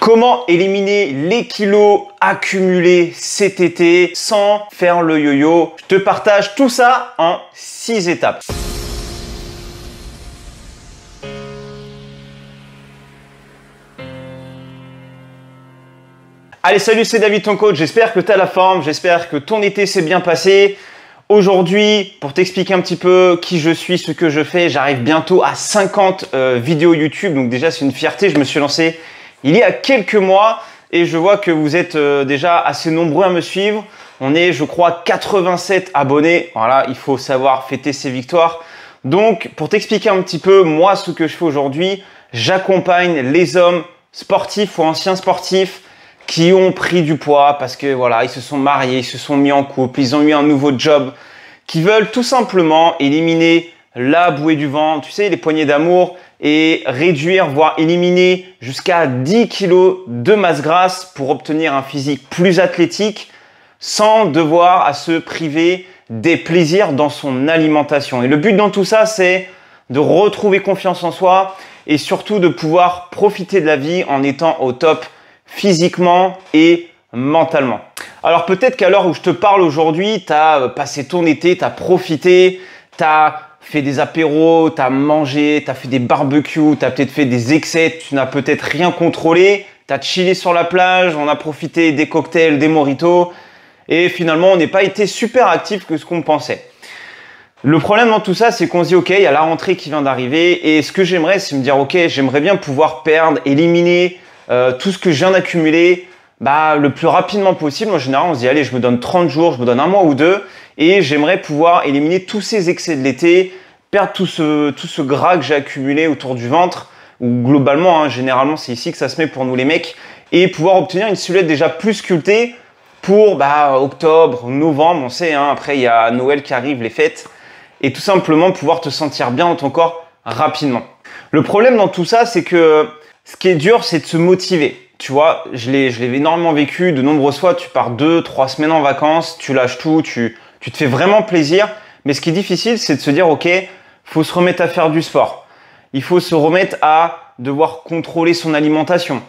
Comment éliminer les kilos accumulés cet été sans faire le yo-yo? Je te partage tout ça en 6 étapes. Allez, salut, c'est David, ton coach. J'espère que tu as la forme, j'espère que ton été s'est bien passé. Aujourd'hui, pour t'expliquer un petit peu qui je suis, ce que je fais, j'arrive bientôt à 50 vidéos YouTube. Donc déjà, c'est une fierté. Je me suis lancé il y a quelques mois et je vois que vous êtes déjà assez nombreux à me suivre. On est, je crois, 87 abonnés. Voilà, il faut savoir fêter ses victoires. Donc, pour t'expliquer un petit peu, moi, ce que je fais aujourd'hui, j'accompagne les hommes sportifs ou anciens sportifs qui ont pris du poids parce que voilà, ils se sont mariés, ils se sont mis en couple, ils ont eu un nouveau job, qui veulent tout simplement éliminer la bouée du ventre, tu sais, les poignées d'amour, et réduire, voire éliminer jusqu'à 10 kg de masse grasse pour obtenir un physique plus athlétique sans devoir à se priver des plaisirs dans son alimentation. Et le but dans tout ça, c'est de retrouver confiance en soi et surtout de pouvoir profiter de la vie en étant au top physiquement et mentalement. Alors peut-être qu'à l'heure où je te parle aujourd'hui, tu as passé ton été, tu as profité, tu as fait des apéros, tu as mangé, tu as fait des barbecues, tu as peut-être fait des excès, tu n'as peut-être rien contrôlé, tu as chillé sur la plage, on a profité des cocktails, des mojitos et finalement on n'a pas été super actif que ce qu'on pensait. Le problème dans tout ça, c'est qu'on se dit ok, il y a la rentrée qui vient d'arriver et ce que j'aimerais, c'est me dire ok, j'aimerais bien pouvoir perdre, éliminer tout ce que je viens d'accumuler le plus rapidement possible. En général, on se dit allez, je me donne 30 jours, je me donne un mois ou deux et j'aimerais pouvoir éliminer tous ces excès de l'été, perdre tout ce gras que j'ai accumulé autour du ventre, ou globalement, hein, généralement, c'est ici que ça se met pour nous les mecs, et pouvoir obtenir une silhouette déjà plus sculptée pour octobre, novembre, on sait, hein, après il y a Noël qui arrive, les fêtes, et tout simplement pouvoir te sentir bien dans ton corps rapidement. Le problème dans tout ça, c'est que ce qui est dur, c'est de se motiver. Tu vois, je l'ai énormément vécu de nombreuses fois. Tu pars 2-3 semaines en vacances, tu lâches tout, tu te fais vraiment plaisir. Mais ce qui est difficile, c'est de se dire, ok, faut se remettre à faire du sport. Il faut se remettre à devoir contrôler son alimentation.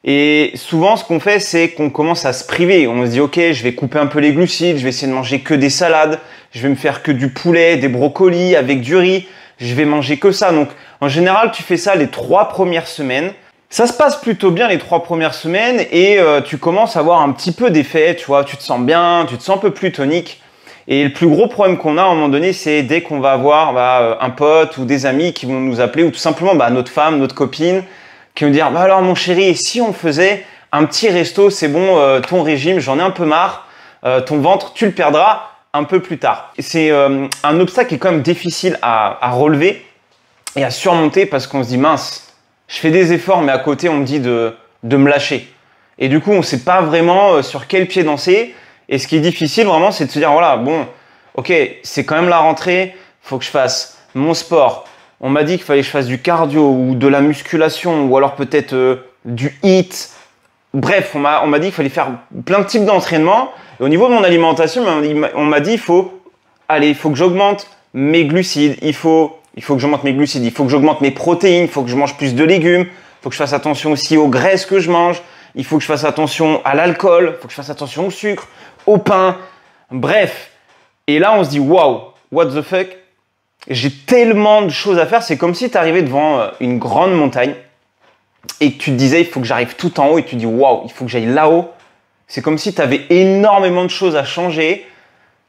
Et souvent, ce qu'on fait, c'est qu'on commence à se priver. On se dit, ok, je vais couper un peu les glucides, je vais essayer de manger que des salades, je vais me faire que du poulet, des brocolis avec du riz, je vais manger que ça. Donc, en général, tu fais ça les 3 premières semaines. Ça se passe plutôt bien les 3 premières semaines et tu commences à avoir un petit peu d'effet, tu vois, tu te sens bien, tu te sens un peu plus tonique. Et le plus gros problème qu'on a à un moment donné, c'est dès qu'on va avoir un pote ou des amis qui vont nous appeler ou tout simplement notre femme, notre copine, qui vont dire alors mon chéri, si on faisait un petit resto, c'est bon, ton régime, j'en ai un peu marre, ton ventre, tu le perdras un peu plus tard. C'est un obstacle qui est quand même difficile à relever et à surmonter parce qu'on se dit mince, je fais des efforts, mais à côté, on me dit de me lâcher. Et du coup, on ne sait pas vraiment sur quel pied danser. Et ce qui est difficile vraiment, c'est de se dire, voilà, bon, ok, c'est quand même la rentrée, il faut que je fasse mon sport. On m'a dit qu'il fallait que je fasse du cardio ou de la musculation ou alors peut-être du HIIT. Bref, on m'a dit qu'il fallait faire plein de types d'entraînement. Et au niveau de mon alimentation, on m'a dit, il faut que j'augmente mes glucides, il faut que j'augmente mes glucides, il faut que j'augmente mes protéines, il faut que je mange plus de légumes, il faut que je fasse attention aussi aux graisses que je mange, il faut que je fasse attention à l'alcool, il faut que je fasse attention au sucre, au pain, bref. Et là, on se dit, waouh, what the fuck, j'ai tellement de choses à faire. C'est comme si tu arrivais devant une grande montagne et que tu te disais, il faut que j'arrive tout en haut et tu te dis, waouh, il faut que j'aille là-haut. C'est comme si tu avais énormément de choses à changer.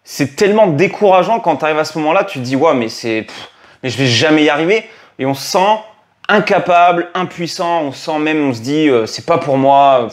C'est tellement décourageant quand tu arrives à ce moment-là, tu te dis, waouh, mais je vais jamais y arriver. Et on se sent incapable, impuissant. On se dit, c'est pas pour moi.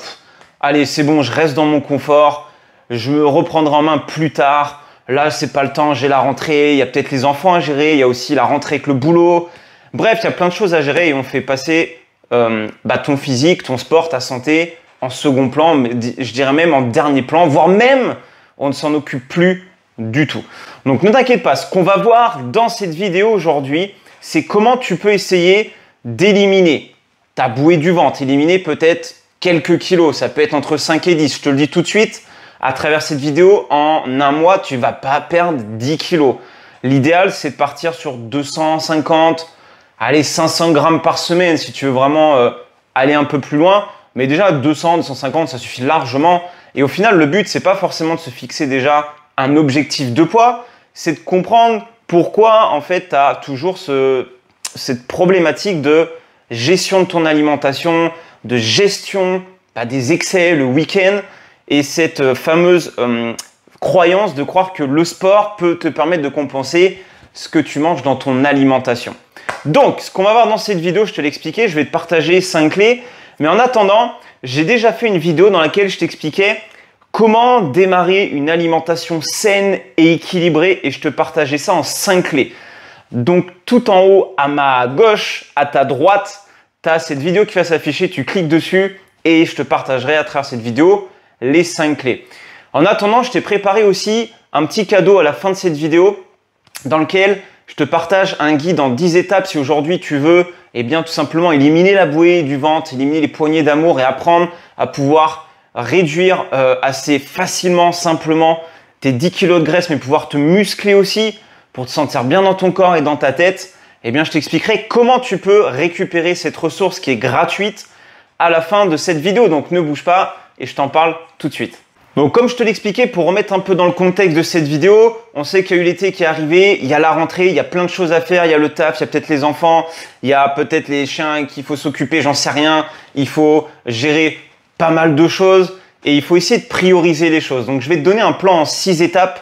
Allez, c'est bon, je reste dans mon confort. Je me reprendrai en main plus tard. Là, c'est pas le temps. J'ai la rentrée. Il y a peut-être les enfants à gérer. Il y a aussi la rentrée avec le boulot. Bref, il y a plein de choses à gérer et on fait passer ton physique, ton sport, ta santé en second plan. Mais je dirais même en dernier plan, voire même on ne s'en occupe plus du tout. Donc ne t'inquiète pas, ce qu'on va voir dans cette vidéo aujourd'hui, c'est comment tu peux essayer d'éliminer ta bouée du ventre, éliminer peut-être quelques kilos, ça peut être entre 5 et 10. Je te le dis tout de suite, à travers cette vidéo, en un mois, tu ne vas pas perdre 10 kilos. L'idéal, c'est de partir sur 250, allez, 500 grammes par semaine si tu veux vraiment aller un peu plus loin. Mais déjà 200, 250, ça suffit largement. Et au final, le but, c'est pas forcément de se fixer déjà un objectif de poids, c'est de comprendre pourquoi en fait tu as toujours cette problématique de gestion de ton alimentation, de gestion des excès le week-end et cette fameuse croyance de croire que le sport peut te permettre de compenser ce que tu manges dans ton alimentation. Donc, ce qu'on va voir dans cette vidéo, je te l'ai expliqué, je vais te partager 5 clés. Mais en attendant, j'ai déjà fait une vidéo dans laquelle je t'expliquais comment démarrer une alimentation saine et équilibrée et je te partageais ça en 5 clés. Donc tout en haut à ma gauche, à ta droite, tu as cette vidéo qui va s'afficher, tu cliques dessus et je te partagerai à travers cette vidéo les 5 clés. En attendant, je t'ai préparé aussi un petit cadeau à la fin de cette vidéo dans lequel je te partage un guide en 10 étapes si aujourd'hui tu veux tout simplement éliminer la bouée du ventre, éliminer les poignées d'amour et apprendre à pouvoir réduire assez facilement, simplement tes 10 kg de graisse mais pouvoir te muscler aussi pour te sentir bien dans ton corps et dans ta tête. Je t'expliquerai comment tu peux récupérer cette ressource qui est gratuite à la fin de cette vidéo. Donc ne bouge pas et je t'en parle tout de suite. Donc comme je te l'expliquais, pour remettre un peu dans le contexte de cette vidéo, on sait qu'il y a eu l'été qui est arrivé, il y a la rentrée, il y a plein de choses à faire, il y a le taf, il y a peut-être les enfants, il y a peut-être les chiens qu'il faut s'occuper, j'en sais rien. Il faut gérer pas mal de choses et il faut essayer de prioriser les choses. Donc je vais te donner un plan en 6 étapes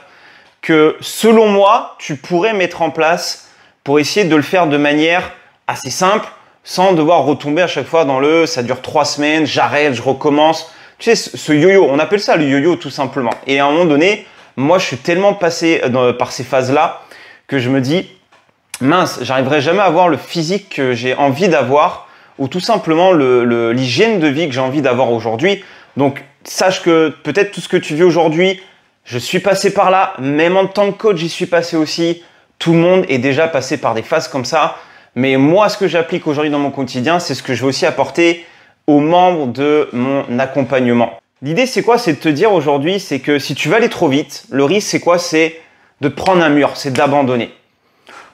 que selon moi, tu pourrais mettre en place pour essayer de le faire de manière assez simple sans devoir retomber à chaque fois dans le « ça dure 3 semaines, j'arrête, je recommence ». Tu sais, ce yo-yo, on appelle ça le yo-yo tout simplement. Et à un moment donné, moi, je suis tellement passé par ces phases-là que je me dis « mince, j'arriverai jamais à avoir le physique que j'ai envie d'avoir ou tout simplement l'hygiène de vie que j'ai envie d'avoir aujourd'hui. » Donc, sache que peut-être tout ce que tu vis aujourd'hui, je suis passé par là. Même en tant que coach, j'y suis passé aussi. Tout le monde est déjà passé par des phases comme ça. Mais moi, ce que j'applique aujourd'hui dans mon quotidien, c'est ce que je vais aussi apporter aux membres de mon accompagnement. L'idée, c'est quoi? C'est de te dire aujourd'hui, c'est que si tu vas aller trop vite, le risque, c'est quoi? C'est de prendre un mur, c'est d'abandonner.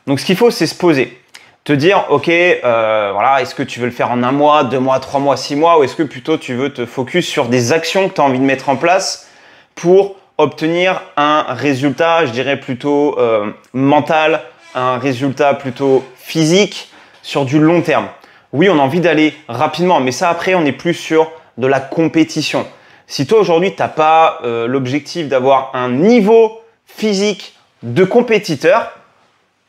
Donc, ce qu'il faut, c'est se poser. Te dire, ok, voilà, est-ce que tu veux le faire en 1 mois, 2 mois, 3 mois, 6 mois, ou est-ce que plutôt tu veux te focus sur des actions que tu as envie de mettre en place pour obtenir un résultat, je dirais plutôt mental, un résultat plutôt physique sur du long terme. Oui, on a envie d'aller rapidement, mais ça après, on est plus sur de la compétition. Si toi aujourd'hui, tu n'as pas l'objectif d'avoir un niveau physique de compétiteur,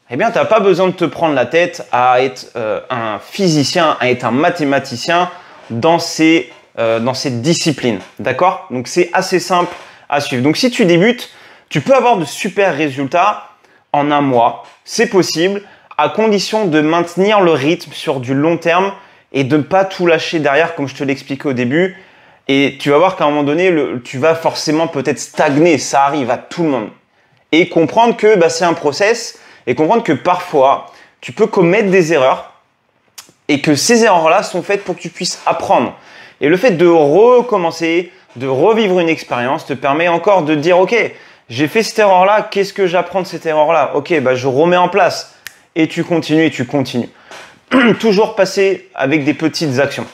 tu n'as pas besoin de te prendre la tête à être un physicien, à être un mathématicien dans cette discipline. D'accord? Donc, c'est assez simple à suivre. Donc, si tu débutes, tu peux avoir de super résultats en 1 mois. C'est possible à condition de maintenir le rythme sur du long terme et de ne pas tout lâcher derrière comme je te l'expliquais au début. Et tu vas voir qu'à un moment donné, tu vas forcément peut-être stagner. Ça arrive à tout le monde. Et comprendre que c'est un process et comprendre que parfois, tu peux commettre des erreurs et que ces erreurs-là sont faites pour que tu puisses apprendre. Et le fait de recommencer, de revivre une expérience te permet encore de dire « Ok, j'ai fait cette erreur-là, qu'est-ce que j'apprends de cette erreur-là? Ok, je remets en place. » Et tu continues et tu continues. Toujours passer avec des petites actions.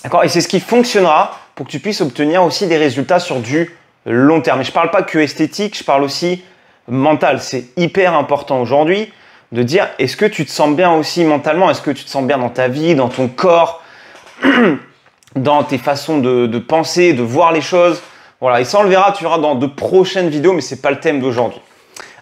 D'accord? Et c'est ce qui fonctionnera pour que tu puisses obtenir aussi des résultats sur du long terme. Et je ne parle pas que esthétique, je parle aussi mental. C'est hyper important aujourd'hui de dire est-ce que tu te sens bien aussi mentalement? Est-ce que tu te sens bien dans ta vie, dans ton corps, dans tes façons de penser, de voir les choses? Voilà, et ça on le verra, tu verras dans de prochaines vidéos, mais ce n'est pas le thème d'aujourd'hui.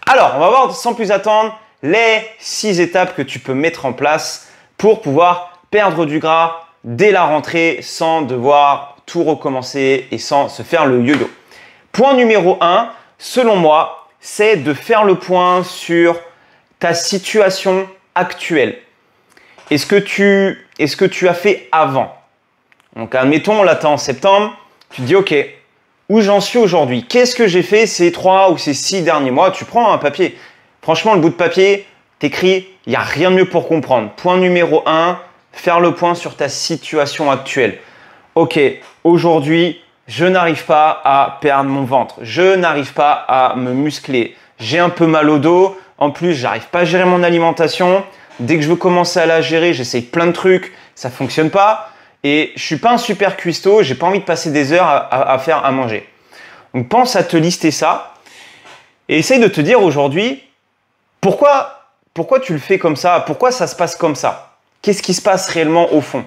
Alors, on va voir sans plus attendre les 6 étapes que tu peux mettre en place pour pouvoir perdre du gras dès la rentrée sans devoir tout recommencer et sans se faire le yo-yo. Point numéro 1, selon moi, c'est de faire le point sur ta situation actuelle. Est-ce que tu as fait avant? Donc, admettons, là, tu es en septembre, tu te dis, ok, où j'en suis aujourd'hui? Qu'est-ce que j'ai fait ces 3 ou ces 6 derniers mois? Tu prends un papier. Franchement, le bout de papier, t'écris, il n'y a rien de mieux pour comprendre. Point numéro 1, faire le point sur ta situation actuelle. Ok, aujourd'hui, je n'arrive pas à perdre mon ventre. Je n'arrive pas à me muscler. J'ai un peu mal au dos. En plus, j'arrive pas à gérer mon alimentation. Dès que je veux commencer à la gérer, j'essaye plein de trucs. Ça ne fonctionne pas. et je suis pas un super cuistot, j'ai pas envie de passer des heures à faire à manger. Donc pense à te lister ça et essaye de te dire aujourd'hui pourquoi tu le fais comme ça, pourquoi ça se passe comme ça, qu'est-ce qui se passe réellement au fond,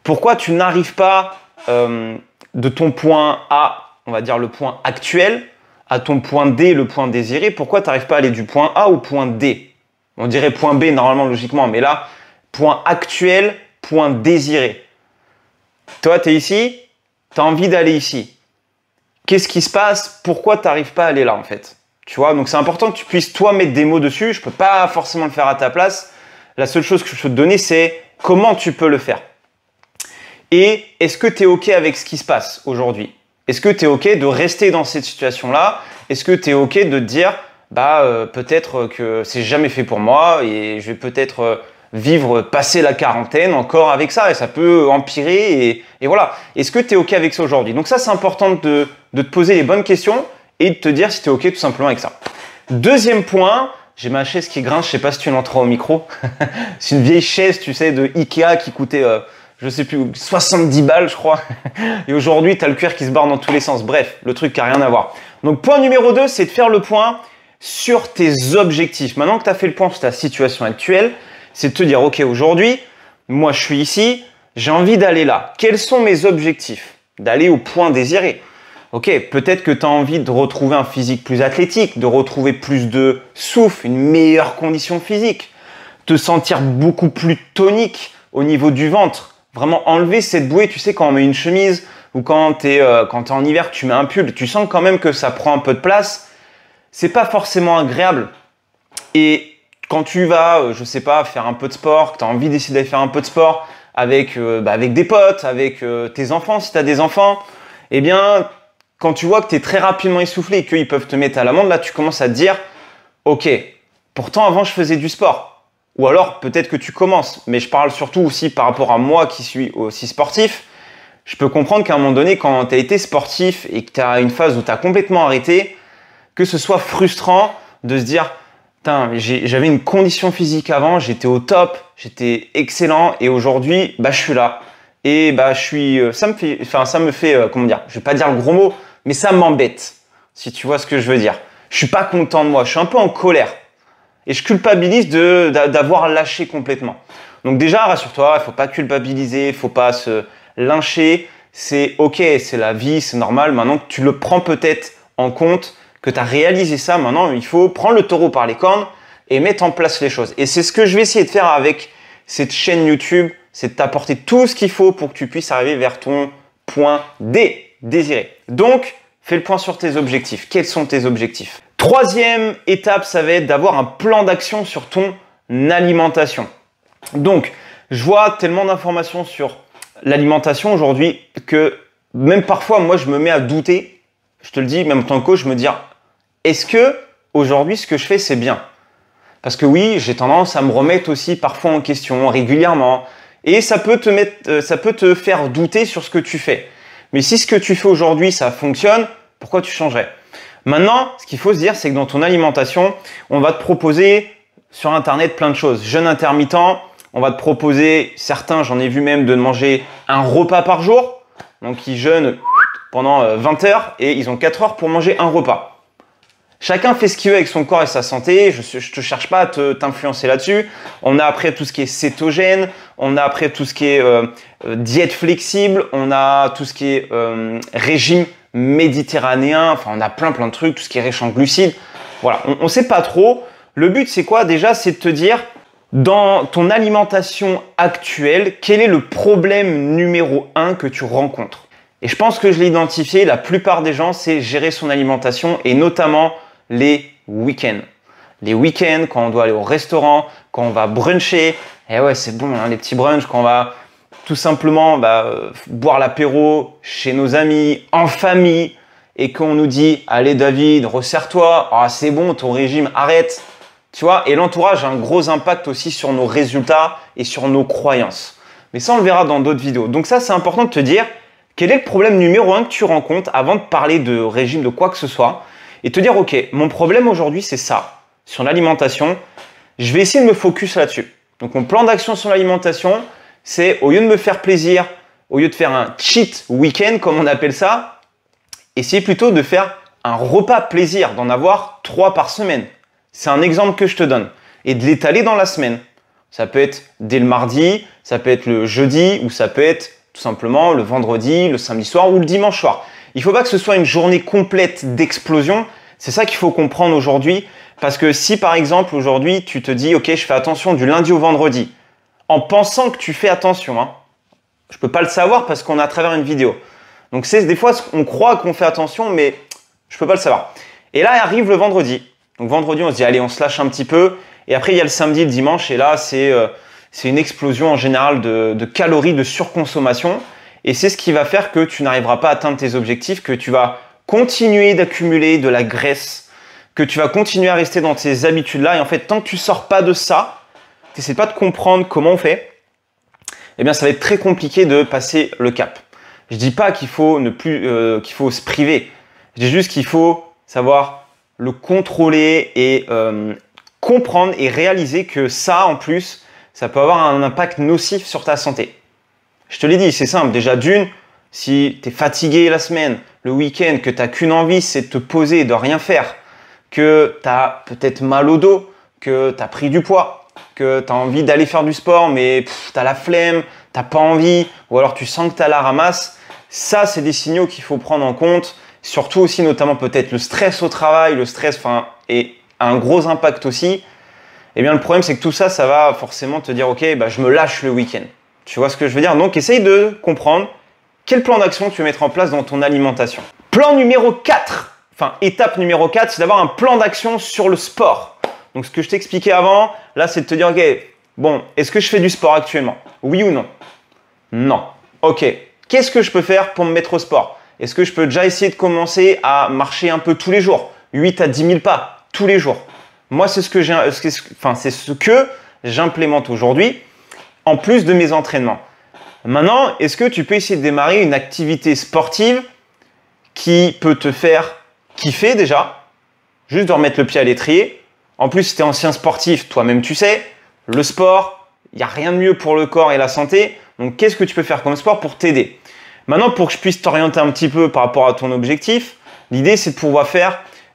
pourquoi tu n'arrives pas de ton point A, on va dire le point actuel, à ton point D, le point désiré, pourquoi tu n'arrives pas à aller du point A au point D? On dirait point B normalement logiquement, mais là, point actuel, point désiré. Toi, tu es ici, tu as envie d'aller ici. Qu'est-ce qui se passe? Pourquoi tu n'arrives pas à aller là en fait? Tu vois, donc c'est important que tu puisses toi mettre des mots dessus. Je ne peux pas forcément le faire à ta place. La seule chose que je peux te donner, c'est comment tu peux le faire. Et est-ce que tu es OK avec ce qui se passe aujourd'hui? Est-ce que tu es OK de rester dans cette situation-là? Est-ce que tu es OK de te dire, peut-être que c'est jamais fait pour moi et je vais peut-être passer la quarantaine encore avec ça et ça peut empirer et voilà. Est-ce que tu es OK avec ça aujourd'hui? Donc ça, c'est important de te poser les bonnes questions et de te dire si tu es OK tout simplement avec ça. Deuxième point, j'ai ma chaise qui grince, je sais pas si tu l'entends au micro. C'est une vieille chaise, tu sais, de Ikea qui coûtait... je sais plus, 70 balles, je crois. Et aujourd'hui, tu as le cuir qui se barre dans tous les sens. Bref, le truc qui n'a rien à voir. Donc, point numéro 2, c'est de faire le point sur tes objectifs. Maintenant que tu as fait le point sur ta situation actuelle, c'est de te dire, OK, aujourd'hui, moi, je suis ici, j'ai envie d'aller là. Quels sont mes objectifs? D'aller au point désiré. OK, peut-être que tu as envie de retrouver un physique plus athlétique, de retrouver plus de souffle, une meilleure condition physique, te sentir beaucoup plus tonique au niveau du ventre. Vraiment enlever cette bouée, tu sais, quand on met une chemise ou quand tu es en hiver, tu mets un pull, tu sens quand même que ça prend un peu de place. C'est pas forcément agréable. Et quand tu vas, je sais pas, faire un peu de sport, que tu as envie d'essayer d'aller faire un peu de sport avec des potes, avec tes enfants, si tu as des enfants, eh bien, quand tu vois que tu es très rapidement essoufflé et qu'ils peuvent te mettre à l'amende, là, tu commences à te dire, OK, pourtant avant, je faisais du sport. Ou alors, peut-être que tu commences, mais je parle surtout aussi par rapport à moi qui suis aussi sportif. Je peux comprendre qu'à un moment donné, quand tu as été sportif et que tu as une phase où tu as complètement arrêté, que ce soit frustrant de se dire « j'avais une condition physique avant, j'étais au top, j'étais excellent et aujourd'hui, je suis là. » Et ça me fait, comment dire, je vais pas dire le gros mot, mais ça m'embête, si tu vois ce que je veux dire. Je suis pas content de moi, je suis un peu en colère. Et je culpabilise d'avoir lâché complètement. Donc déjà, rassure-toi, il faut pas culpabiliser, il faut pas se lyncher. C'est OK, c'est la vie, c'est normal. Maintenant que tu le prends peut-être en compte, que tu as réalisé ça, maintenant il faut prendre le taureau par les cornes et mettre en place les choses. Et c'est ce que je vais essayer de faire avec cette chaîne YouTube, c'est de t'apporter tout ce qu'il faut pour que tu puisses arriver vers ton point D, désiré. Donc, fais le point sur tes objectifs. Quels sont tes objectifs? Troisième étape, ça va être d'avoir un plan d'action sur ton alimentation. Donc, je vois tellement d'informations sur l'alimentation aujourd'hui que même parfois, moi, je me mets à douter. Je te le dis, même en tant que coach, je me dis, est-ce que aujourd'hui, ce que je fais, c'est bien? Parce que oui, j'ai tendance à me remettre aussi parfois en question régulièrement. Et ça peut te faire douter sur ce que tu fais. Mais si ce que tu fais aujourd'hui, ça fonctionne, pourquoi tu changerais? Maintenant, ce qu'il faut se dire, c'est que dans ton alimentation, on va te proposer sur Internet plein de choses. Jeûne intermittent, on va te proposer, certains, j'en ai vu même, de manger un repas par jour. Donc, ils jeûnent pendant 20 heures et ils ont 4 heures pour manger un repas. Chacun fait ce qu'il veut avec son corps et sa santé. Je ne te cherche pas à t'influencer là-dessus. On a après tout ce qui est cétogène. On a après tout ce qui est diète flexible. On a tout ce qui est régime méditerranéen. Enfin, on a plein de trucs. Tout ce qui est riche en glucides. Voilà, on ne sait pas trop. Le but, c'est quoi? Déjà, c'est de te dire, dans ton alimentation actuelle, quel est le problème numéro 1 que tu rencontres? Et je pense que je l'ai identifié. La plupart des gens, c'est gérer son alimentation et notamment les week-ends. Les week-ends, quand on doit aller au restaurant, quand on va bruncher. Et ouais, c'est bon, hein, les petits brunchs, quand on va tout simplement boire l'apéro chez nos amis, en famille, et qu'on nous dit « Allez David, resserre-toi, c'est bon, ton régime, arrête ». Tu vois, et l'entourage a un gros impact aussi sur nos résultats et sur nos croyances. Mais ça, on le verra dans d'autres vidéos. Donc ça, c'est important de te dire quel est le problème numéro 1 que tu rencontres avant de parler de régime, de quoi que ce soit. Et te dire, OK, mon problème aujourd'hui, c'est ça. Sur l'alimentation, je vais essayer de me focus là-dessus. Donc, mon plan d'action sur l'alimentation, c'est au lieu de me faire plaisir au lieu de faire un cheat week-end, comme on appelle ça, essayez plutôt de faire un repas plaisir, d'en avoir 3 par semaine. C'est un exemple que je te donne. Et de l'étaler dans la semaine. Ça peut être dès le mardi, ça peut être le jeudi, ou ça peut être tout simplement le vendredi, le samedi soir ou le dimanche soir. Il ne faut pas que ce soit une journée complète d'explosion. C'est ça qu'il faut comprendre aujourd'hui. Parce que si par exemple aujourd'hui tu te dis « Ok, je fais attention du lundi au vendredi », en pensant que tu fais attention, hein, je ne peux pas le savoir parce qu'on est à travers une vidéo. Donc c'est des fois on croit qu'on fait attention, mais je ne peux pas le savoir. Et là arrive le vendredi. Donc vendredi on se dit « Allez, on se lâche un petit peu ». Et après il y a le samedi, le dimanche et là c'est une explosion en général de calories, de surconsommation. Et c'est ce qui va faire que tu n'arriveras pas à atteindre tes objectifs, que tu vas continuer d'accumuler de la graisse, que tu vas continuer à rester dans tes habitudes-là. Et en fait, tant que tu ne sors pas de ça, tu n'essaies pas de comprendre comment on fait, eh bien, ça va être très compliqué de passer le cap. Je ne dis pas qu'il faut, qu'il faut se priver. Je dis juste qu'il faut savoir le contrôler et comprendre et réaliser que ça, en plus, ça peut avoir un impact nocif sur ta santé. Je te l'ai dit, c'est simple. Déjà d'une, si tu es fatigué la semaine, le week-end, que tu n'as qu'une envie, c'est de te poser et de rien faire, que tu as peut-être mal au dos, que tu as pris du poids, que tu as envie d'aller faire du sport, mais tu as la flemme, tu n'as pas envie, ou alors tu sens que tu as la ramasse, ça, c'est des signaux qu'il faut prendre en compte. Surtout aussi, notamment peut-être le stress au travail, le stress et a un gros impact aussi. Eh bien, le problème, c'est que tout ça, ça va forcément te dire, ok, bah, je me lâche le week-end. Tu vois ce que je veux dire? Donc, essaye de comprendre quel plan d'action tu veux mettre en place dans ton alimentation. Plan numéro 4, étape numéro 4, c'est d'avoir un plan d'action sur le sport. Donc, ce que je t'expliquais avant, là, c'est de te dire, ok, bon, est-ce que je fais du sport actuellement? Oui ou non? Non. Ok. Qu'est-ce que je peux faire pour me mettre au sport? Est-ce que je peux déjà essayer de commencer à marcher un peu tous les jours? 8 à 10 000 pas tous les jours. Moi, c'est ce que j'implémente aujourd'hui, en plus de mes entraînements. Maintenant, est-ce que tu peux essayer de démarrer une activité sportive qui peut te faire kiffer déjà, juste de remettre le pied à l'étrier. En plus, si tu es ancien sportif, toi-même tu sais, le sport, il n'y a rien de mieux pour le corps et la santé. Donc, qu'est-ce que tu peux faire comme sport pour t'aider? Maintenant, pour que je puisse t'orienter un petit peu par rapport à ton objectif, l'idée, c'est de pouvoir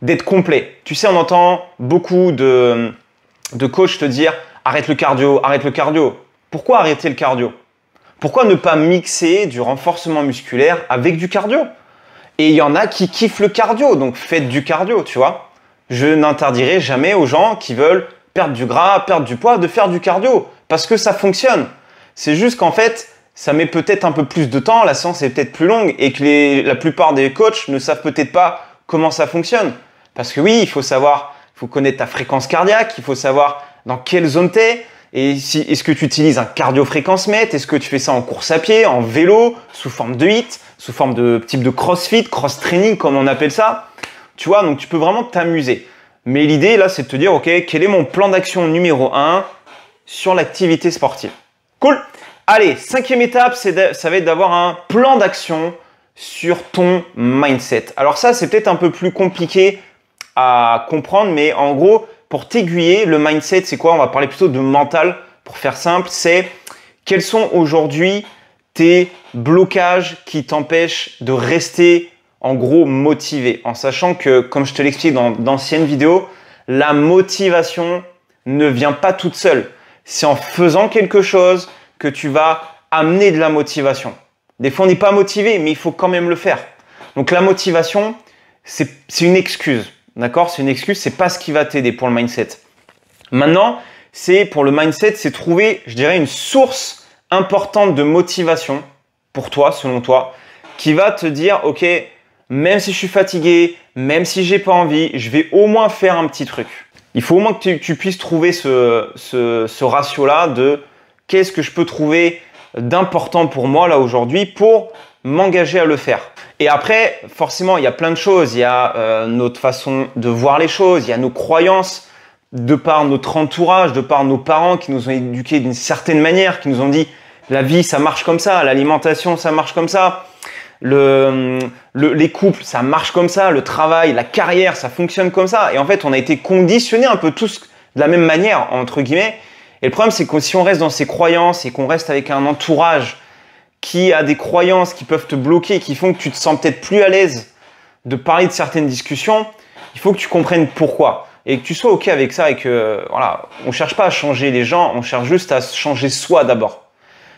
d'être complet. Tu sais, on entend beaucoup de coachs te dire « Arrête le cardio, arrête le cardio ». Pourquoi arrêter le cardio? Pourquoi ne pas mixer du renforcement musculaire avec du cardio? Et il y en a qui kiffent le cardio, donc faites du cardio, tu vois. Je n'interdirai jamais aux gens qui veulent perdre du gras, perdre du poids, de faire du cardio, parce que ça fonctionne. C'est juste qu'en fait, ça met peut-être un peu plus de temps, la séance est peut-être plus longue, et que la plupart des coachs ne savent peut-être pas comment ça fonctionne. Parce que oui, il faut savoir, il faut connaître ta fréquence cardiaque, il faut savoir dans quelle zone tu es, et est-ce que tu utilises un cardio-fréquence-mètre, est-ce que tu fais ça en course à pied, en vélo, sous forme de HIIT, sous forme de type de crossfit, cross-training comme on appelle ça. Tu vois, donc tu peux vraiment t'amuser. Mais l'idée là, c'est de te dire, ok, quel est mon plan d'action numéro 1 sur l'activité sportive? Cool. Allez, 5e étape, ça va être d'avoir un plan d'action sur ton mindset. Alors ça, c'est peut-être un peu plus compliqué à comprendre, mais en gros, pour t'aiguiller, le mindset, c'est quoi? On va parler plutôt de mental, pour faire simple. C'est quels sont aujourd'hui tes blocages qui t'empêchent de rester en gros motivé, en sachant que, comme je te l'explique dans d'anciennes vidéos, la motivation ne vient pas toute seule. C'est en faisant quelque chose que tu vas amener de la motivation. Des fois, on n'est pas motivé, mais il faut quand même le faire. Donc, la motivation, c'est une excuse. D'accord? C'est une excuse, c'est pas ce qui va t'aider pour le mindset. Maintenant, pour le mindset, c'est trouver, je dirais, une source importante de motivation pour toi, selon toi, qui va te dire, ok, même si je suis fatigué, même si j'ai pas envie, je vais au moins faire un petit truc. Il faut au moins que tu puisses trouver ce ratio-là de qu'est-ce que je peux trouver d'important pour moi là aujourd'hui pour m'engager à le faire. Et après, forcément, il y a plein de choses. Il y a notre façon de voir les choses, il y a nos croyances, de par notre entourage, de par nos parents qui nous ont éduqués d'une certaine manière, qui nous ont dit la vie, ça marche comme ça, l'alimentation, ça marche comme ça, les couples, ça marche comme ça, le travail, la carrière, ça fonctionne comme ça. Et en fait, on a été conditionnés un peu tous de la même manière, entre guillemets. Et le problème, c'est que si on reste dans ces croyances et qu'on reste avec un entourage qui a des croyances qui peuvent te bloquer, qui font que tu te sens peut-être plus à l'aise de parler de certaines discussions, il faut que tu comprennes pourquoi et que tu sois OK avec ça et que voilà, on ne cherche pas à changer les gens, on cherche juste à changer soi d'abord.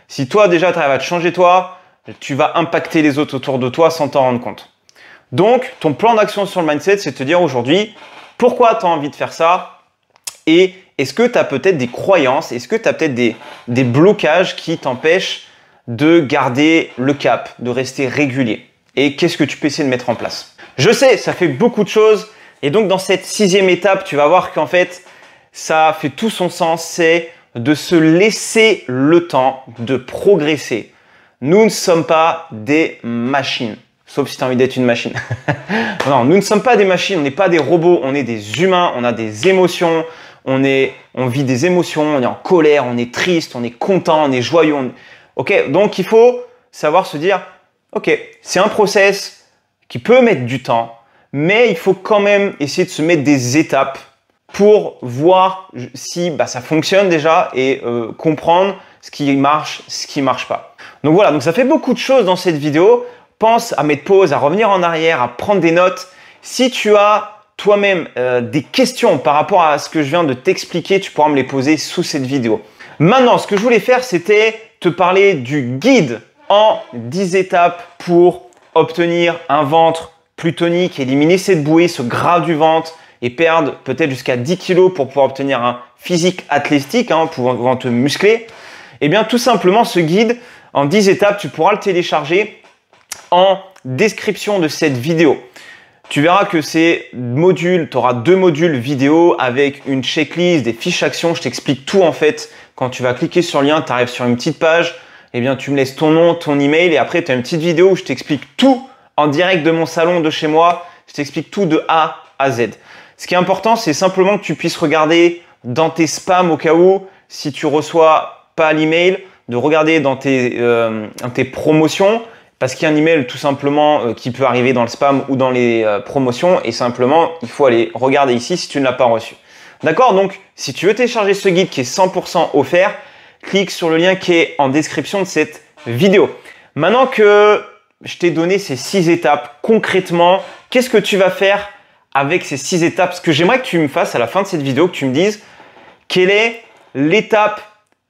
Si toi déjà tu arrives à te changer toi, tu vas impacter les autres autour de toi sans t'en rendre compte. Donc, ton plan d'action sur le mindset, c'est de te dire aujourd'hui pourquoi tu as envie de faire ça et est-ce que tu as peut-être des croyances, est-ce que tu as peut-être des blocages qui t'empêchent de garder le cap, de rester régulier et qu'est-ce que tu peux essayer de mettre en place. Je sais, ça fait beaucoup de choses et donc dans cette 6e étape, tu vas voir qu'en fait, ça fait tout son sens, c'est de se laisser le temps de progresser. Nous ne sommes pas des machines, sauf si tu as envie d'être une machine. Non, nous ne sommes pas des machines, on n'est pas des robots, on est des humains, on a des émotions, on vit des émotions, on est en colère, on est triste, on est content, on est joyeux. Ok, donc il faut savoir se dire, ok, c'est un process qui peut mettre du temps, mais il faut quand même essayer de se mettre des étapes pour voir si ça fonctionne déjà et comprendre ce qui marche, ce qui marche pas. Donc voilà, donc ça fait beaucoup de choses dans cette vidéo. Pense à mettre pause, à revenir en arrière, à prendre des notes. Si tu as toi-même des questions par rapport à ce que je viens de t'expliquer, tu pourras me les poser sous cette vidéo. Maintenant, ce que je voulais faire, c'était te parler du guide en 10 étapes pour obtenir un ventre plus tonique, éliminer cette bouée, ce gras du ventre et perdre peut-être jusqu'à 10 kg pour pouvoir obtenir un physique athlétique, pour te muscler. Eh bien, tout simplement, ce guide en 10 étapes, tu pourras le télécharger en description de cette vidéo. Tu verras que ces modules, tu auras 2 modules vidéo avec une checklist, des fiches actions. Je t'explique tout en fait. Quand tu vas cliquer sur le lien, tu arrives sur une petite page. Eh bien, tu me laisses ton nom, ton email et après, tu as une petite vidéo où je t'explique tout en direct de mon salon, de chez moi. Je t'explique tout de A à Z. Ce qui est important, c'est simplement que tu puisses regarder dans tes spams au cas où, si tu reçois pas l'email, de regarder dans tes promotions. Parce qu'il y a un email tout simplement qui peut arriver dans le spam ou dans les promotions et simplement, il faut aller regarder ici si tu ne l'as pas reçu. D'accord? Donc, si tu veux télécharger ce guide qui est 100% offert, clique sur le lien qui est en description de cette vidéo. Maintenant que je t'ai donné ces 6 étapes, concrètement, qu'est-ce que tu vas faire avec ces 6 étapes? Ce que j'aimerais que tu me fasses à la fin de cette vidéo, que tu me dises quelle est l'étape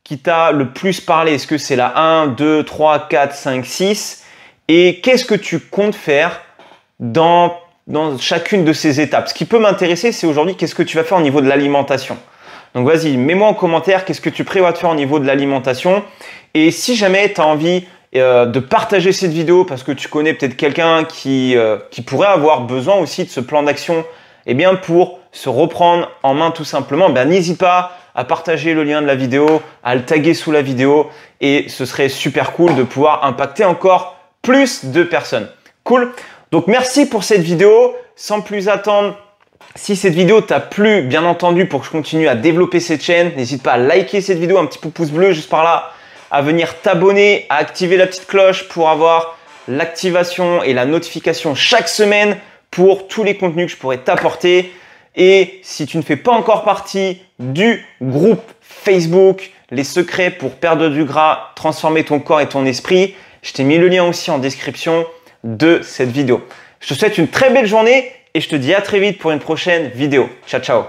qui t'a le plus parlé. Est-ce que c'est la 1, 2, 3, 4, 5, 6? Et qu'est-ce que tu comptes faire dans chacune de ces étapes? Ce qui peut m'intéresser, c'est aujourd'hui, qu'est-ce que tu vas faire au niveau de l'alimentation? Donc, vas-y, mets-moi en commentaire qu'est-ce que tu prévois de faire au niveau de l'alimentation. Et si jamais tu as envie de partager cette vidéo parce que tu connais peut-être quelqu'un qui pourrait avoir besoin aussi de ce plan d'action, eh bien, pour se reprendre en main tout simplement, n'hésite pas à partager le lien de la vidéo, à le taguer sous la vidéo et ce serait super cool de pouvoir impacter encore plus de personnes. Cool. Donc, merci pour cette vidéo. Sans plus attendre, si cette vidéo t'a plu, bien entendu, pour que je continue à développer cette chaîne, n'hésite pas à liker cette vidéo, un petit pouce bleu juste par là, à venir t'abonner, à activer la petite cloche pour avoir l'activation et la notification chaque semaine pour tous les contenus que je pourrais t'apporter. Et si tu ne fais pas encore partie du groupe Facebook, les secrets pour perdre du gras, transformer ton corps et ton esprit, je t'ai mis le lien aussi en description de cette vidéo. Je te souhaite une très belle journée et je te dis à très vite pour une prochaine vidéo. Ciao, ciao!